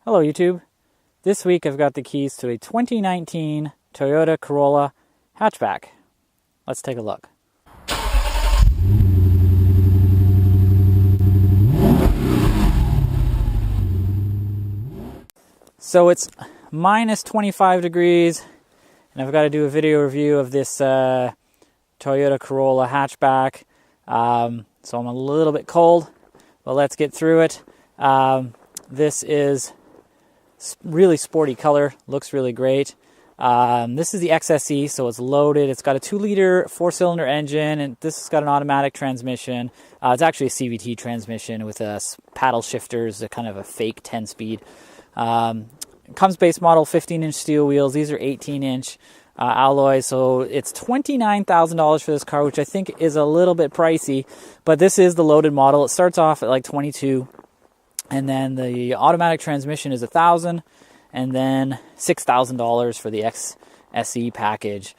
Hello YouTube. This week I've got the keys to a 2019 Toyota Corolla hatchback. Let's take a look. So it's minus 25 degrees and I've got to do a video review of this Toyota Corolla hatchback. So I'm a little bit cold, but let's get through it. This is really sporty color, looks really great. This is the XSE, so it's loaded. It's got a 2-liter 4-cylinder engine, and this has got an automatic transmission. It's actually a CVT transmission with paddle shifters, a kind of a fake 10-speed. Comes base model 15-inch steel wheels. These are 18-inch alloys, so it's $29,000 for this car, which I think is a little bit pricey, but this is the loaded model. It starts off at like $22,000. And then the automatic transmission is $1,000, and then $6,000 for the XSE package,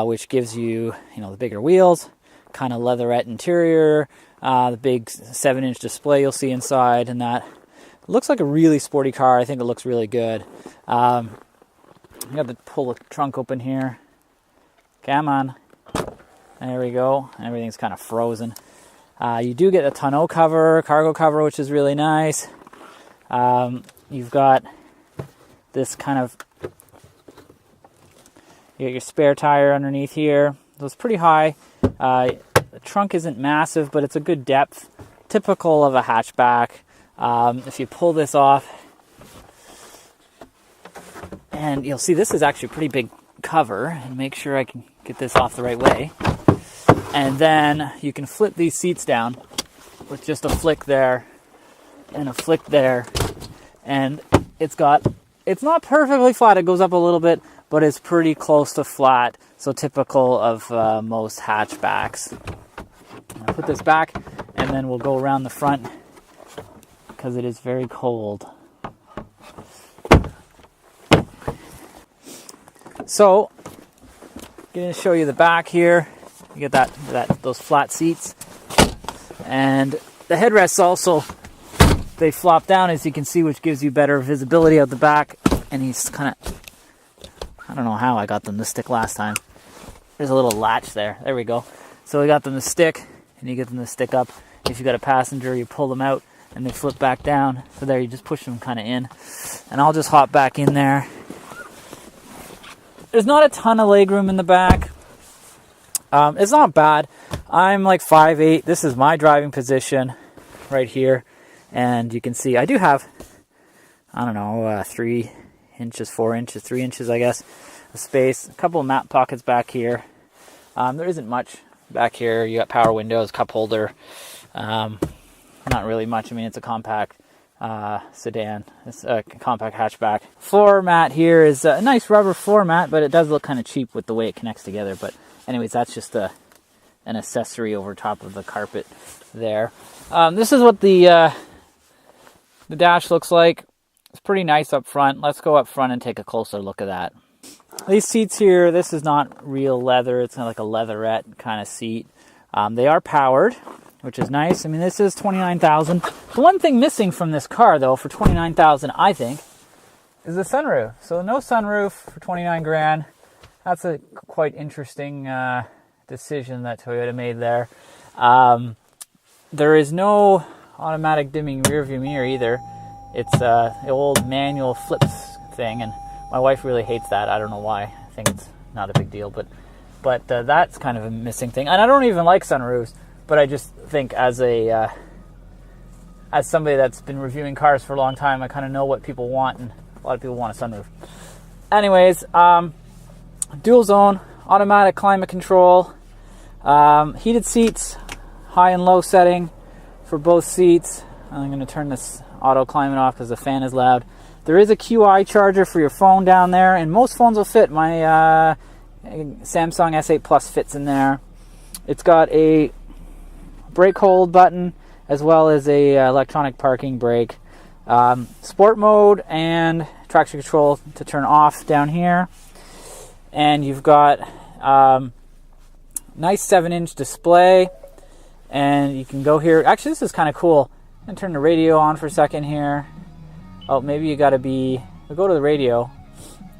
which gives you, the bigger wheels, kind of leatherette interior, the big 7-inch display you'll see inside, and that looks like a really sporty car. I think it looks really good. I got to pull the trunk open here. Come on, there we go. Everything's kind of frozen. You do get a tonneau cover, cargo cover, which is really nice. You've got this kind of, you got your spare tire underneath here. So it's pretty high. The trunk isn't massive, but it's a good depth, typical of a hatchback. If you pull this off, and you'll see this is actually a pretty big cover, and make sure I can get this off the right way. And then you can flip these seats down with just a flick there and a flick there. And it's not perfectly flat. It goes up a little bit, but it's pretty close to flat. So typical of most hatchbacks. I'll put this back and then we'll go around the front because it is very cold. So, I'm going to show you the back here. You get those flat seats, and the headrests also, they flop down, as you can see, which gives you better visibility out the back. And he's kind of, I don't know how I got them to stick last time. There's a little latch there. There we go. So we got them to stick, and you get them to stick up. If you got a passenger, you pull them out, and they flip back down. So there, you just push them kind of in, and I'll just hop back in there. There's not a ton of legroom in the back. It's not bad. I'm like 5'8". This is my driving position right here. And you can see I do have, 3 inches, 4 inches, 3 inches, I guess, of space. A couple of map pockets back here. There isn't much back here. You got power windows, cup holder. Not really much. I mean, it's a compact sedan. It's a compact hatchback. Floor mat here is a nice rubber floor mat, but it does look kind of cheap with the way it connects together. But anyways, that's just an accessory over top of the carpet there. This is what the dash looks like. It's pretty nice up front. Let's go up front and take a closer look at that. These seats here, this is not real leather. It's kind of like a leatherette kind of seat. They are powered, which is nice. I mean, this is $29,000. The one thing missing from this car, though, for $29,000, I think, is the sunroof. So no sunroof for $29,000. That's a quite interesting decision that Toyota made there. There is no automatic dimming rear view mirror either. It's the old manual flips thing, and my wife really hates that. I don't know why. I think it's not a big deal, but that's kind of a missing thing. And I don't even like sunroofs, but I just think as somebody that's been reviewing cars for a long time, I kind of know what people want, and a lot of people want a sunroof. Anyways, dual zone, automatic climate control, heated seats, high and low setting for both seats. I'm going to turn this auto climate off because the fan is loud. There is a QI charger for your phone down there, and most phones will fit. My Samsung S8 Plus fits in there. It's got a brake hold button as well as a electronic parking brake. Sport mode and traction control to turn off down here. And you've got nice 7-inch display, and you can go here. Actually, this is kind of cool. I'm going to turn the radio on for a second here. Oh, maybe you gotta I'll go to the radio.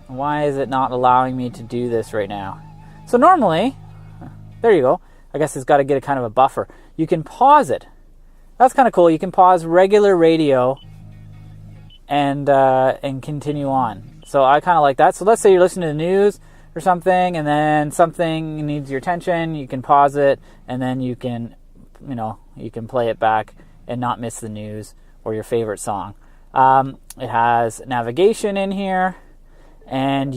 Why is it not allowing me to do this right now? So normally, there you go. I guess it's got to get a kind of a buffer. You can pause it. That's kind of cool. You can pause regular radio and continue on. So I kind of like that. So let's say you're listening to the news or something, and then something needs your attention. You can pause it, and then you can play it back and not miss the news or your favorite song. It has navigation in here, and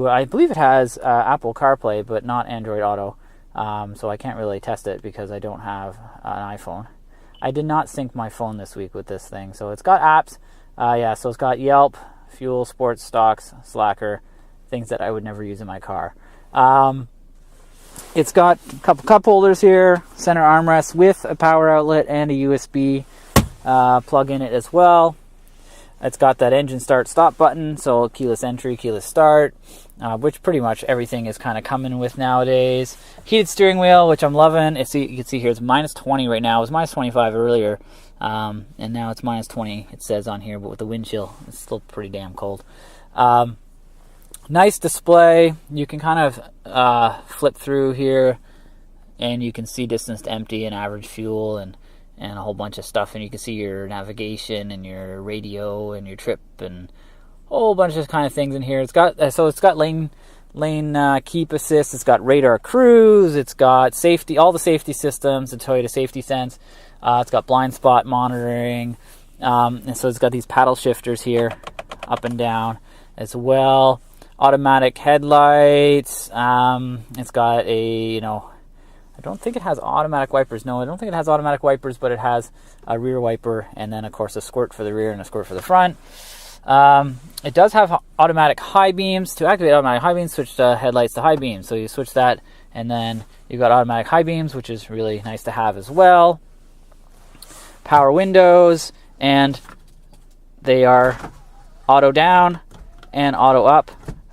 I believe it has Apple CarPlay, but not Android Auto. So I can't really test it because I don't have an iPhone. I did not sync my phone this week with this thing. So it's got apps. So it's got Yelp, Fuel, Sports, Stocks, Slacker, things that I would never use in my car. It's got a couple cup holders here, center armrest with a power outlet and a USB plug in it as well. It's got that engine start stop button, so keyless entry, keyless start, which pretty much everything is kind of coming with nowadays. Heated steering wheel, which I'm loving. You can see here it's minus 20 right now. It was minus 25 earlier, and now it's minus 20, it says on here, but with the wind chill, it's still pretty damn cold. Nice display. You can kind of flip through here, and you can see distance to empty and average fuel and a whole bunch of stuff, and you can see your navigation and your radio and your trip and a whole bunch of kind of things in here. It's got lane keep assist. It's got radar cruise. It's got safety, all the safety systems, the Toyota Safety Sense. It's got blind spot monitoring, and so it's got these paddle shifters here, up and down as well. Automatic headlights. It's got I don't think it has automatic wipers. No, I don't think it has automatic wipers, but it has a rear wiper and then, of course, a squirt for the rear and a squirt for the front. It does have automatic high beams. To activate automatic high beams, switch the headlights to high beams. So you switch that, and then you've got automatic high beams, which is really nice to have as well. Power windows, and they are auto down and auto up,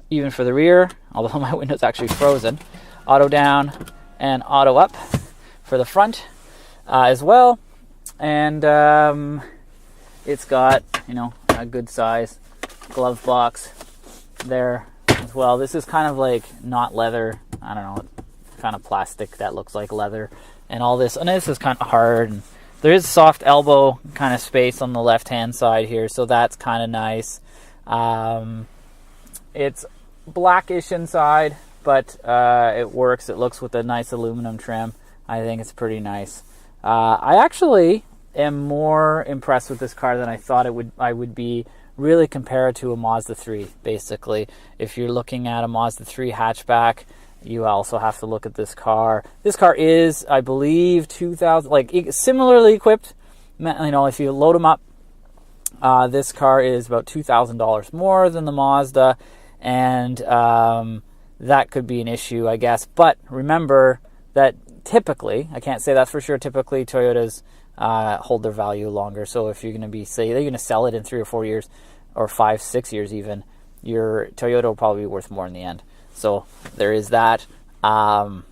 even for the rear, although my window's actually frozen. Auto down and auto up for the front as well. And it's got, a good size glove box there as well. This is kind of like not leather. I don't know, kind of plastic that looks like leather and all this. And this is kind of hard. And there is soft elbow kind of space on the left-hand side here, so that's kind of nice. It's blackish inside, but it works. It looks with a nice aluminum trim. I think it's pretty nice. I actually am more impressed with this car than I thought I would be, really compared to a Mazda 3, basically. If you're looking at a Mazda 3 hatchback, you also have to look at this car. This car is, I believe, 2000, similarly equipped. If you load them up, this car is about $2,000 more than the Mazda, and that could be an issue, I guess. But remember that typically, I can't say that's for sure, typically Toyotas hold their value longer. So if you're going to they're going to sell it in 3 or 4 years, or 5, 6 years even, your Toyota will probably be worth more in the end. So there is that. Not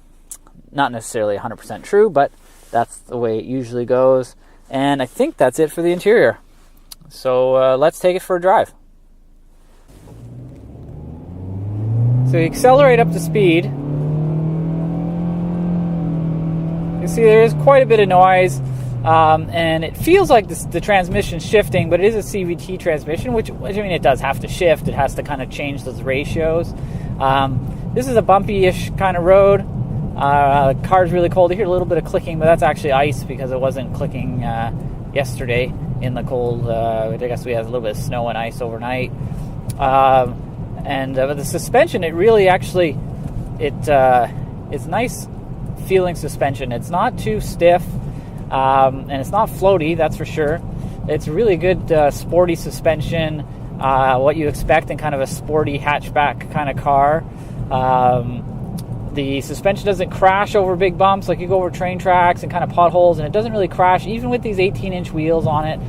necessarily 100% true, but that's the way it usually goes. And I think that's it for the interior. So let's take it for a drive. So you accelerate up to speed. You see there is quite a bit of noise, and it feels like the transmission's shifting, but it is a CVT transmission, which it does have to shift. It has to kind of change those ratios. This is a bumpy-ish kind of road. The car's really cold. You hear a little bit of clicking, but that's actually ice because it wasn't clicking yesterday in the cold. I guess we had a little bit of snow and ice overnight. And the suspension, it really actually, it's nice feeling suspension. It's not too stiff, and it's not floaty, that's for sure. It's really good sporty suspension, what you expect in kind of a sporty hatchback kind of car. The suspension doesn't crash over big bumps, like you go over train tracks and kind of potholes, and it doesn't really crash even with these 18-inch wheels on it.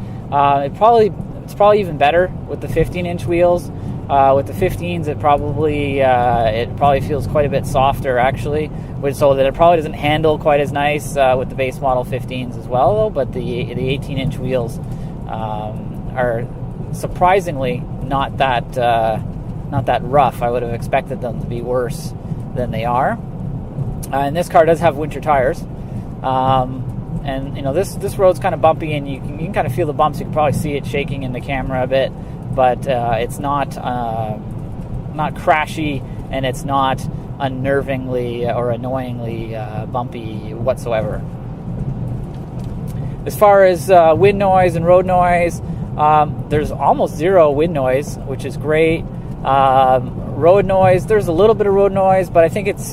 It's probably even better with the 15-inch wheels. With the 15s, it probably feels quite a bit softer, actually, so that it probably doesn't handle quite as nice with the base model 15s as well, though. But the 18-inch wheels are surprisingly not that rough. I would have expected them to be worse than they are. And this car does have winter tires. And you know, this road's kind of bumpy, and you can kind of feel the bumps. You can probably see it shaking in the camera a bit, but it's not crashy, and it's not unnervingly or annoyingly bumpy whatsoever. As far as wind noise and road noise, there's almost zero wind noise, which is great. Road noise, there's a little bit of road noise, but I think it's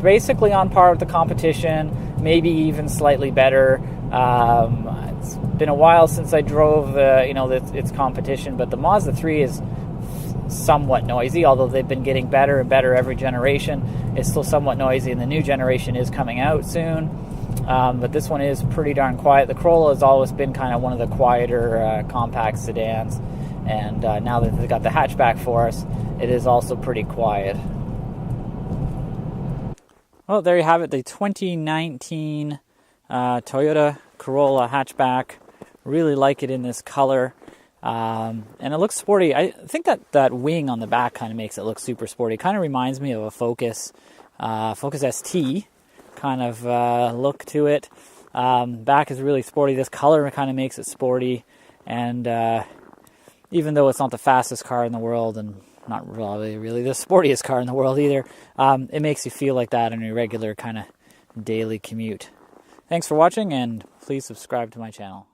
basically on par with the competition, maybe even slightly better. It's been a while since I drove its competition, but the Mazda 3 is somewhat noisy, although they've been getting better and better every generation. It's still somewhat noisy, and the new generation is coming out soon. But this one is pretty darn quiet. The Corolla has always been kind of one of the quieter compact sedans, and now that they've got the hatchback for us, it is also pretty quiet. Well, there you have it, the 2019 Toyota Corolla hatchback. Really like it in this color, and it looks sporty. I think that wing on the back kind of makes it look super sporty. Kind of reminds me of a Focus ST kind of look to it. Back is really sporty. This color kind of makes it sporty, and even though it's not the fastest car in the world, and not really the sportiest car in the world either, it makes you feel like that in your regular kind of daily commute. Thanks for watching, and please subscribe to my channel.